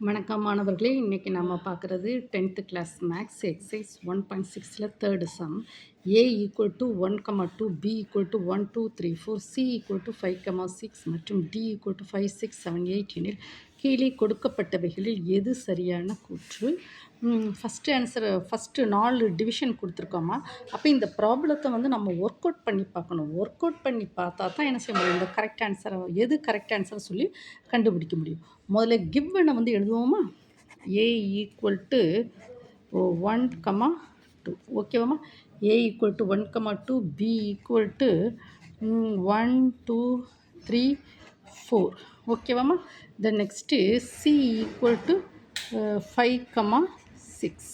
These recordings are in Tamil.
வணக்கம் மாணவர்களே, இன்றைக்கி நம்ம பார்க்குறது 10th கிளாஸ் மேக்ஸ் எக்ஸைஸ் 1.6ல் third sum. a equal to 1, 2, b equal to 1, 2, 3, 4, c equal to 5, 6 மற்றும் d ஈக்குவல் டு 5, 6, 7, 8 எனில் கீழே கொடுக்கப்பட்டவைகளில் எது சரியான கூற்று? ஃபஸ்ட்டு 4 டிவிஷன் கொடுத்துருக்கோமா. அப்போ இந்த ப்ராப்ளத்தை வந்து நம்ம ஒர்க் அவுட் பண்ணி பார்க்கணும். ஒர்க் அவுட் பண்ணி பார்த்தா தான் என்ன செய்ய முடியும், இந்த கரெக்ட் ஆன்சரை எது கரெக்ட் ஆன்சர் சொல்லி கண்டுபிடிக்க முடியும். முதல்ல கிவ்வனை வந்து எழுதுவோமா. a ஈக்குவல் டு 1, 2 ஓகேவாம்மா. a equal to 1, 2, b equal to 1, 2, 3, 4 ஓகேவாம்மா. Then next c equal to 5, 6.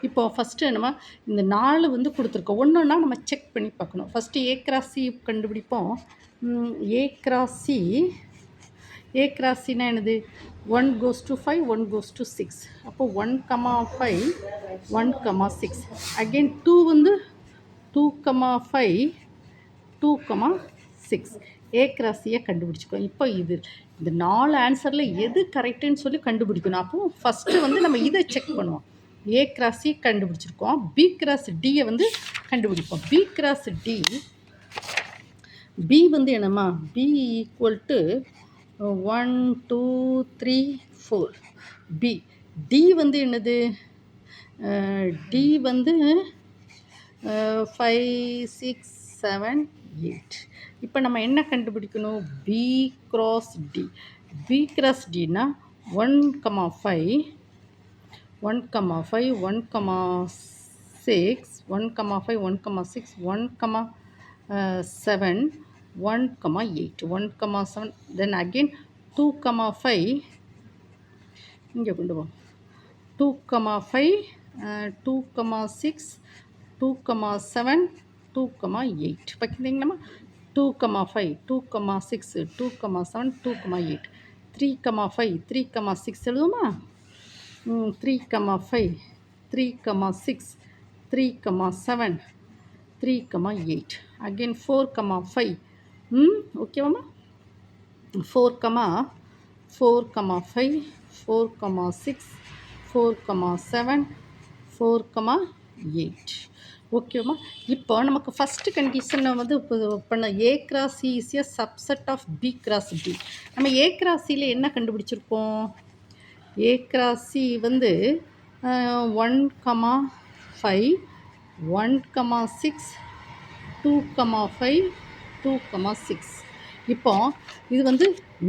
இப்போ ஃபஸ்ட்டு நம்ம இந்த 4 வந்து கொடுத்துருக்கோம். ஒன்றுன்னா நம்ம செக் பண்ணி பார்க்கணும். ஃபஸ்ட்டு a கிராஸ் c கண்டுபிடிப்போம். a கிராஸ் c என்னது, 1 goes to 5, 1 goes to 6. அப்போ 1, 5, 1, 6. அகெயின் 2 வந்து 2, 5, 2, 6. a கிராஸ் சியை கண்டுபிடிச்சிக்கோ. இப்போ இந்த 4 ஆன்சரில் எது கரெக்டுன்னு சொல்லி கண்டுபிடிக்கணும். அப்போ ஃபஸ்ட்டு வந்து நம்ம இதை செக் பண்ணுவோம். a கிராஸ் சி கண்டுபிடிச்சிருக்கோம். b கிராஸ் டியை வந்து கண்டுபிடிப்போம். b கிராஸ் டி, b வந்து என்னம்மா, b equal to 1, 2, 3, 4. b d வந்து என்னது, d வந்து 5, 6, 7, 8. இப்போ நம்ம என்ன கண்டுபிடிக்கணும், b cross D. b cross டினா 1, 5, 1, 5, 1, 6, 1, 5, 1, 6, 1, 7, 1, 8, 1, 7. Then again 2, 5 இங்கே கொண்டு வா. 2, 5, 2, 6, 2, 7, 2, 8 பார்க்குறீங்களாம்மா. 2, 5, 2, 6, 2, 7, 2, 8. 3, 5, 3, 6 எழுதுவோமா. 3, 5, 3, 6, 3, 7, 3, 8. Again 4, 5. ஓகேவாம்மா. 4, 5, 4, 6, 4, 7, 4, 8 ஓகேவாம்மா. இப்போ நமக்கு ஃபஸ்ட்டு கண்டிஷனை வந்து இப்போ பண்ண a cross c is a subset of b cross d. நம்ம a கிராஸ் சியில் என்ன கண்டுபிடிச்சிருக்கோம், a கிராஸ் சி வந்து 1, 5, 1, 6, 2, 5, 2, 6. இப்போ இது வந்து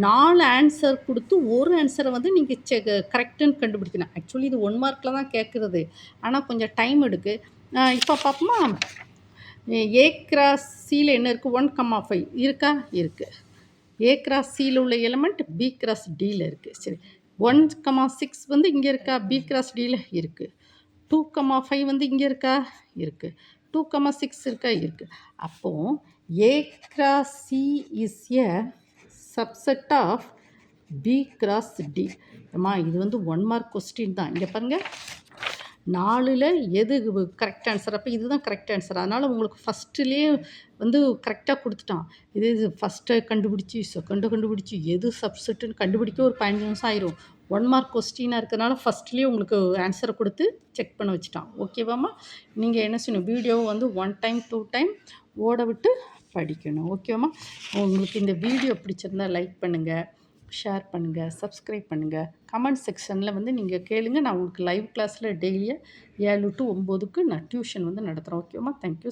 4 ஆன்சர் கொடுத்து ஒரு ஆன்சரை வந்து நீங்கள் கரெக்டுன்னு கண்டுபிடிக்கணும். ஆக்சுவலி இது 1 மார்க்கில் தான் கேட்குறது, ஆனால் கொஞ்சம் டைம் எடுக்கு. இப்போ பார்ப்போமா. a கிராஸ் சியில் என்ன இருக்குது, 1, 5 இருக்கா, இருக்குது. a கிராஸ் சியில் உள்ள எலிமெண்ட் b கிராஸ் டியில் இருக்குது. சரி, 1, 6 வந்து இங்கே இருக்கா, b கிராஸ் டியில் இருக்குது. 2, 5 வந்து இங்கே இருக்கா, இருக்குது. 2, 6 இருக்கா, இருக்குது. அப்போது a cross c is a subset of b cross d. அம்மா இது வந்து 1 மார்க் கொஸ்டின் தான். இங்கே பாருங்கள், 4ல் எது கரெக்ட் ஆன்சர். அப்போ இதுதான் கரெக்ட் ஆன்சர். அதனால் உங்களுக்கு ஃபஸ்ட்டுலேயே வந்து கரெக்டாக கொடுத்துட்டான். இது ஃபஸ்ட்டை கண்டுபிடிச்சி செகண்டை கண்டுபிடிச்சி எது சப்செட்டுன்னு கண்டுபிடிக்க ஒரு 15 நிமிஷம் ஆயிரும். 1 மார்க் கொஸ்டினாக இருக்கிறனால ஃபஸ்ட்லேயே உங்களுக்கு ஆன்சரை கொடுத்து செக் பண்ண வச்சுட்டான். ஓகேவாம்மா. நீங்கள் என்ன செய்யணும், வீடியோவை வந்து 1 டைம் 2 டைம் ஓட விட்டு படிக்கணும். ஓகேவாம்மா. உங்களுக்கு இந்த வீடியோ பிடிச்சிருந்தால் லைக் பண்ணுங்கள், ஷேர் பண்ணுங்கள், சப்ஸ்கிரைப் பண்ணுங்கள். கமெண்ட் செக்ஷனில் வந்து நீங்கள் கேளுங்க. நான் உங்களுக்கு லைவ் கிளாஸில் டெய்லியாக 7 to 9க்கு நான் டியூஷன் வந்து நடத்துகிறேன். ஓகேவாம்மா. தேங்க்யூ.